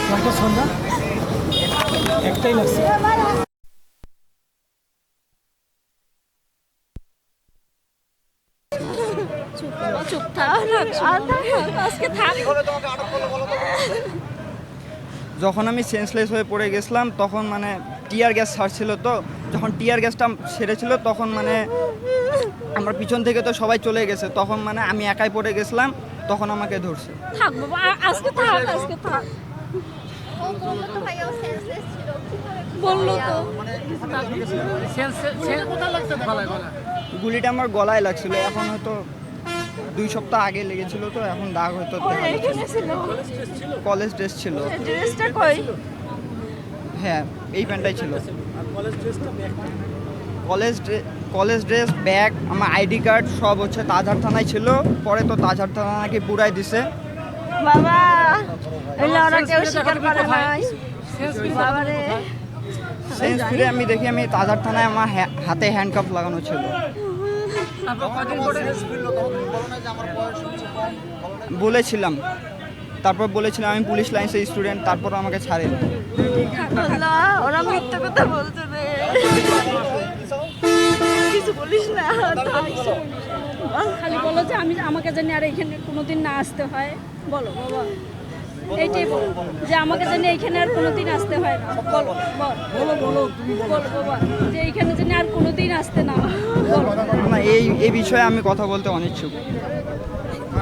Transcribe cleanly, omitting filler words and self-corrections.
কয়টা সন্ধ্যা একটাই লাগছে। চুপ থাক আজকে থাক। যখন আমি সেন্সলেস হয়ে পড়ে গেছিলাম তখন মানে টিয়ার গ্যাস ছাড়ছিল, তো যখন টিয়ার গ্যাসটা সেরেছিল তখন মানে আমার পিছন থেকে তো সবাই চলে গেছে, তখন মানে আমি একাই পড়ে গেছিলাম, তখন আমাকে ধরছে। থাক বাবা আজকে থাক বললো তো। গুলিটা আমার গলায় লাগছিল, এখন হয়তো 2 সপ্তাহ আগে লেগেছিল, তো এখন দাগ হয়তো কলেজ ড্রেস ছিল। ড্রেসটা কই? হ্যাঁ, এই প্যান্টটাই ছিল। কলেজ ড্রেস, ব্যাগ, আমার আইডি কার্ড সব হচ্ছে তাজহাট থানায় ছিল, পরে তো তাজহাট থানা নাকি পুরাই দিছে। বাবা এগুলো ওরা কেউ স্বীকার করে নাই। বাবা রে সেন্স ফিরে আমি দেখি আমি তাজহাট থানায় আমার হাতে হ্যান্ডকাফ লাগানো ছিল। বলেছিলাম, তারপর বলেছিলাম আমি পুলিশ লাইন্সের স্টুডেন্ট, তারপর আমাকে ছাড়ে। আল্লাহ ওরা মিথ্যা কথা বলছে রে। কিছু বলিস না, খালি বলো যে আমাকে জানি আর এখানে কোনোদিন না আসতে হয়। বলো বাবা, এইটাই বলো যে আমাকে জানি এইখানে আর কোনোদিন আসতে হয় না। বলো বলো বাবা যে এইখানে জানি আর কোনোদিন আসতে না হয়। বলো না, এই বিষয়ে আমি কথা বলতে অনিচ্ছুক।